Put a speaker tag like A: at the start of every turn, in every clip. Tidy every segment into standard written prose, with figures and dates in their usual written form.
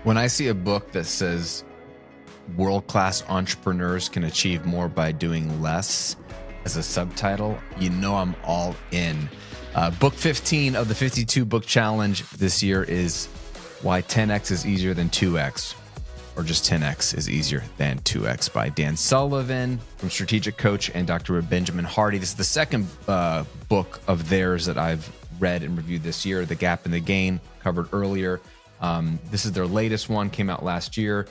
A: When I see a book that says world-class entrepreneurs can achieve more by doing less as a subtitle, you know I'm all in. Book 15 of the 52 book challenge this year is Why 10x is Easier Than 2x, or just 10x is easier than 2x by Dan Sullivan from Strategic Coach and Dr. Benjamin Hardy. This is the second book of theirs that I've read and reviewed this year. The Gap and the Gain, covered earlier. This is their latest one, came out last year.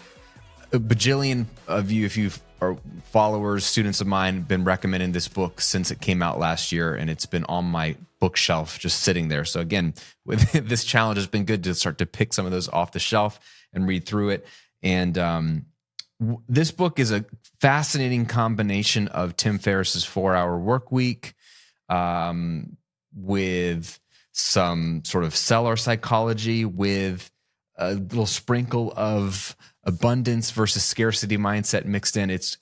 A: A bajillion of you, if you are followers, students of mine, been recommending this book since it came out last year, and it's been on my bookshelf just sitting there. So again, with this challenge, it's been good to start to pick some of those off the shelf and read through it. And this book is a fascinating combination of Tim Ferriss's 4-Hour Work Week with some sort of seller psychology, with a little sprinkle of abundance versus scarcity mindset mixed in. It's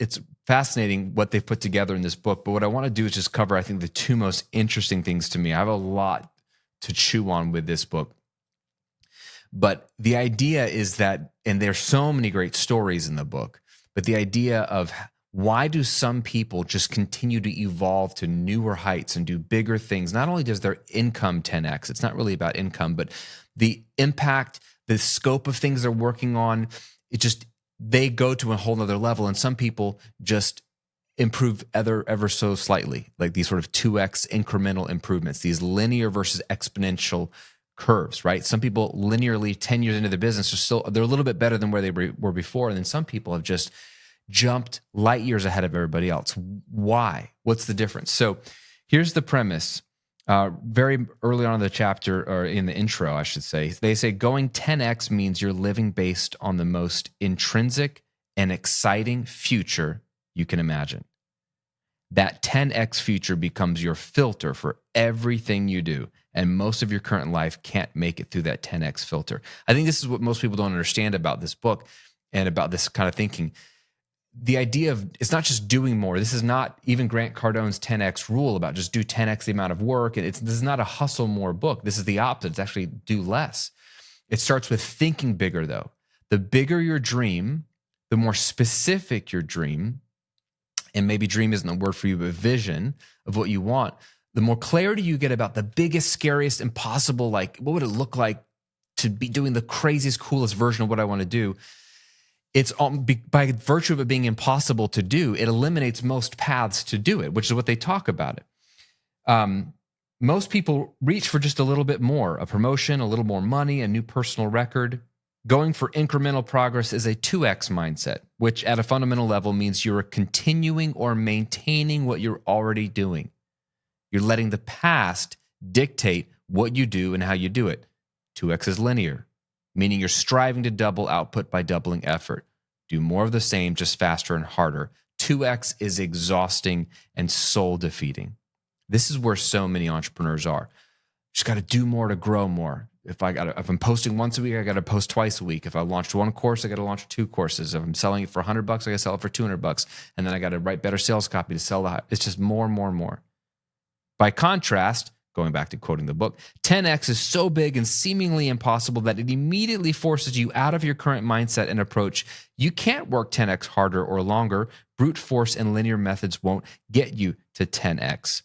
A: fascinating what they've put together in this book. But what I want to do is just cover, I think, the two most interesting things to me. I have a lot to chew on with this book. But the idea is that, and there's so many great stories in the book, but the idea of why do some people just continue to evolve to newer heights and do bigger things? Not only does their income 10x, it's not really about income, but the impact, the scope of things they're working on, they go to a whole nother level. And some people just improve ever so slightly, like these sort of 2x incremental improvements, these linear versus exponential curves, right? Some people linearly 10 years into the business they're a little bit better than where they were before. And then some people have just jumped light years ahead of everybody else. Why? What's the difference? So here's the premise. Very early on in the chapter, or in the intro, I should say, they say going 10x means you're living based on the most intrinsic and exciting future you can imagine. That 10x future becomes your filter for everything you do. And most of your current life can't make it through that 10x filter. I think this is what most people don't understand about this book and about this kind of thinking. The idea of, it's not just doing more. This is not even Grant Cardone's 10x rule about just do 10x the amount of work. This is not a hustle more book. This is the opposite. It's actually do less. It starts with thinking bigger, though. The bigger your dream, the more specific your dream, and maybe dream isn't a word for you, but vision of what you want, the more clarity you get about the biggest, scariest, impossible, like what would it look like to be doing the craziest, coolest version of what I want to do. It's by virtue of it being impossible to do, it eliminates most paths to do it, which is what they talk about it. Most people reach for just a little bit more, a promotion, a little more money, a new personal record. Going for incremental progress is a 2x mindset, which at a fundamental level means you're continuing or maintaining what you're already doing. You're letting the past dictate what you do and how you do it. 2x is linear, meaning you're striving to double output by doubling effort. Do more of the same, just faster and harder. 2x is exhausting and soul defeating. This is where so many entrepreneurs are. Just got to do more to grow more. If I'm posting once a week, I got to post twice a week. If I launched one course, I got to launch 2 courses. If I'm selling it for $100, I got to sell it for $200. And then I got to write better sales copy to sell the. It's just more and more and more. By contrast, going back to quoting the book, 10x is so big and seemingly impossible that it immediately forces you out of your current mindset and approach. You can't work 10x harder or longer. Brute force and linear methods won't get you to 10x.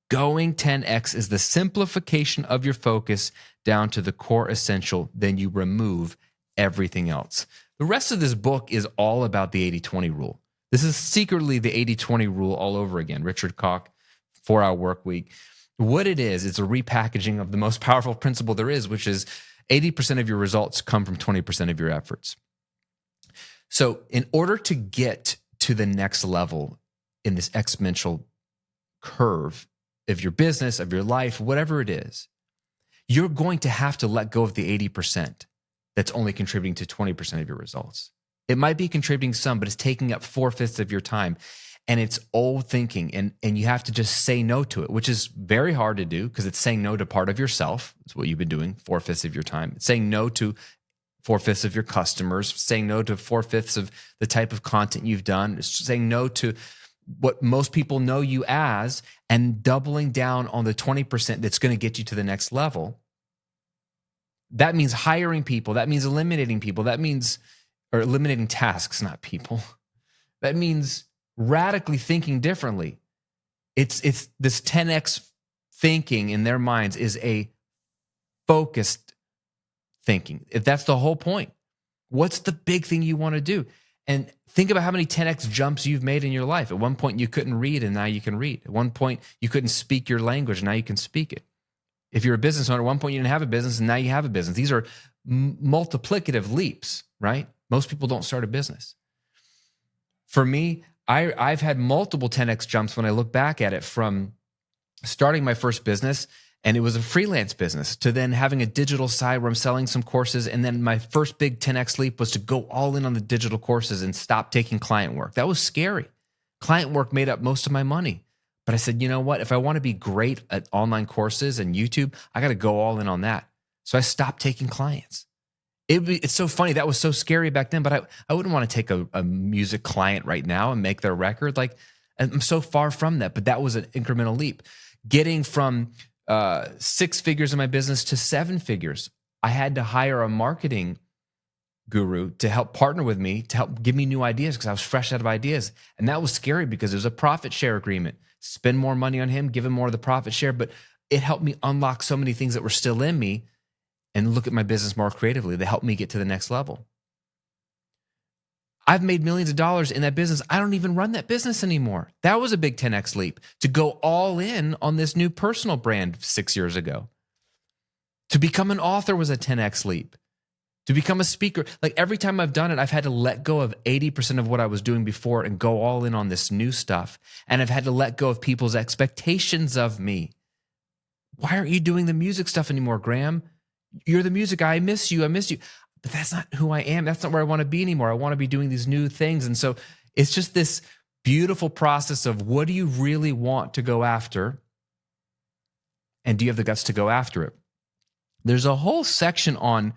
A: Going 10x is the simplification of your focus down to the core essential. Then you remove everything else. The rest of this book is all about the 80-20 rule. This is secretly the 80-20 rule all over again. Richard Koch, 4-Hour Work Week. What it is, it's a repackaging of the most powerful principle there is, which is 80% of your results come from 20% of your efforts. So in order to get to the next level in this exponential curve of your business, of your life, whatever it is, you're going to have to let go of the 80% that's only contributing to 20% of your results. It might be contributing some, but it's taking up 4/5 of your time. And it's old thinking, and you have to just say no to it, which is very hard to do because it's saying no to part of yourself. It's what you've been doing 4/5 of your time. It's saying no to 4/5 of your customers, saying no to 4/5 of the type of content you've done, it's saying no to what most people know you as, and doubling down on the 20% that's going to get you to the next level. That means hiring people. That means eliminating people. That means, or eliminating tasks, not people. That means radically thinking differently. It's this 10x thinking in their minds is a focused thinking. If that's the whole point, what's the big thing you want to do? And think about how many 10x jumps you've made in your life. At one point, you couldn't read, and now you can read. At one point, you couldn't speak your language, and now you can speak it. If you're a business owner, at one point you didn't have a business, and now you have a business. These are multiplicative leaps, right? Most people don't start a business. For me, I've had multiple 10x jumps when I look back at it, from starting my first business, and it was a freelance business, to then having a digital side where I'm selling some courses. And then my first big 10x leap was to go all in on the digital courses and stop taking client work. That was scary. Client work made up most of my money. But I said, you know what? If I want to be great at online courses and YouTube, I got to go all in on that. So I stopped taking clients. It's so funny. That was so scary back then, but I wouldn't want to take a music client right now and make their record. Like, I'm so far from that, but that was an incremental leap. Getting from 6 figures in my business to 7 figures. I had to hire a marketing guru to help partner with me, to help give me new ideas, because I was fresh out of ideas. And that was scary because it was a profit share agreement. Spend more money on him, give him more of the profit share. But it helped me unlock so many things that were still in me and look at my business more creatively. They helped me get to the next level. I've made millions of dollars in that business. I don't even run that business anymore. That was a big 10x leap, to go all in on this new personal brand 6 years ago. To become an author was a 10x leap. To become a speaker, like every time I've done it, I've had to let go of 80% of what I was doing before and go all in on this new stuff. And I've had to let go of people's expectations of me. Why aren't you doing the music stuff anymore, Graham? You're the music guy. I miss you. But that's not who I am. That's not where I want to be anymore. I want to be doing these new things. And so it's just this beautiful process of, what do you really want to go after? And do you have the guts to go after it? There's a whole section on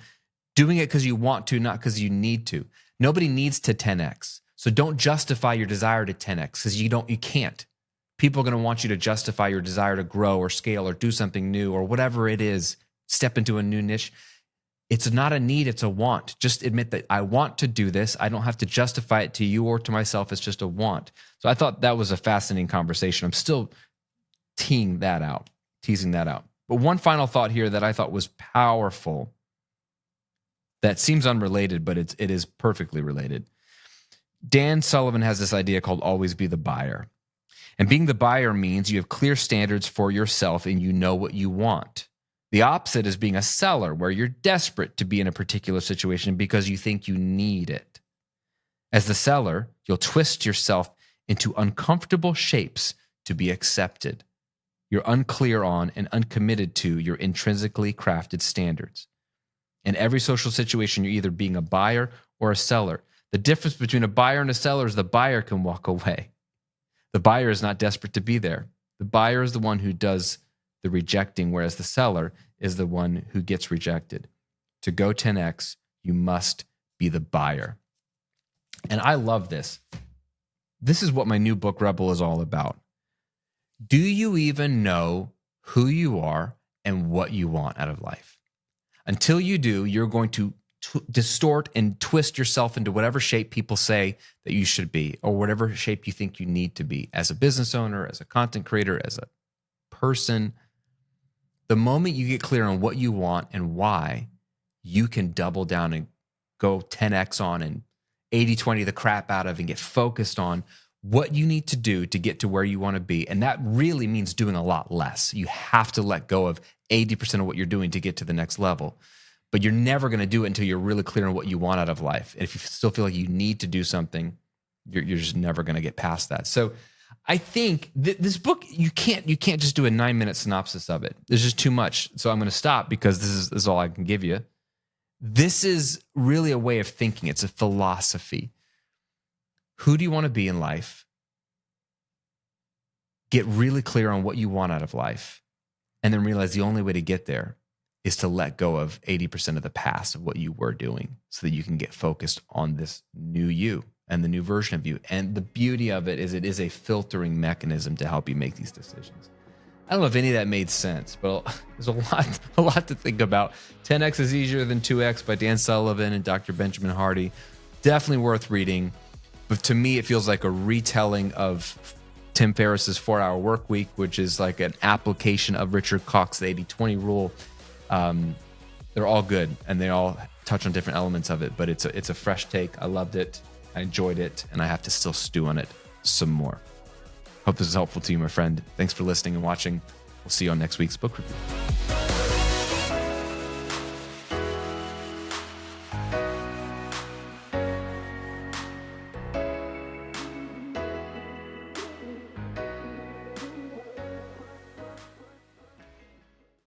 A: doing it because you want to, not because you need to. Nobody needs to 10x. So don't justify your desire to 10x, because you can't. People are going to want you to justify your desire to grow or scale or do something new or whatever it is, step into a new niche. It's not a need, it's a want. Just admit that I want to do this. I don't have to justify it to you or to myself. It's just a want. So I thought that was a fascinating conversation. I'm still teasing that out. But one final thought here that I thought was powerful, that seems unrelated, but it is perfectly related. Dan Sullivan has this idea called always be the buyer. And being the buyer means you have clear standards for yourself and you know what you want. The opposite is being a seller, where you're desperate to be in a particular situation because you think you need it. As the seller, you'll twist yourself into uncomfortable shapes to be accepted. You're unclear on and uncommitted to your intrinsically crafted standards. In every social situation, you're either being a buyer or a seller. The difference between a buyer and a seller is the buyer can walk away. The buyer is not desperate to be there. The buyer is the one who does the rejecting, whereas the seller is the one who gets rejected. To go 10x, you must be the buyer. And I love this. This is what my new book, Rebel, is all about. Do you even know who you are and what you want out of life? Until you do, you're going to distort and twist yourself into whatever shape people say that you should be, or whatever shape you think you need to be as a business owner, as a content creator, as a person. The moment you get clear on what you want and why, you can double down and go 10x on and 80-20 the crap out of and get focused on what you need to do to get to where you want to be. And that really means doing a lot less. You have to let go of 80% of what you're doing to get to the next level. But you're never going to do it until you're really clear on what you want out of life. And if you still feel like you need to do something, you're just never going to get past that. So I think this book, you can't just do a 9-minute synopsis of it. There's just too much. So I'm going to stop, because this is all I can give you. This is really a way of thinking. It's a philosophy. Who do you want to be in life? Get really clear on what you want out of life, and then realize the only way to get there is to let go of 80% of the past of what you were doing, so that you can get focused on this new you and the new version of you. And the beauty of it is a filtering mechanism to help you make these decisions. I don't know if any of that made sense, but there's a lot to think about. 10X is Easier Than 2X by Dan Sullivan and Dr. Benjamin Hardy. Definitely worth reading. But to me, it feels like a retelling of Tim Ferriss's 4-Hour Work Week, which is like an application of Richard Koch's 80-20 rule. They're all good, and they all touch on different elements of it, but it's a fresh take. I loved it. I enjoyed it, and I have to still stew on it some more. Hope this is helpful to you, my friend. Thanks for listening and watching. We'll see you on next week's book review.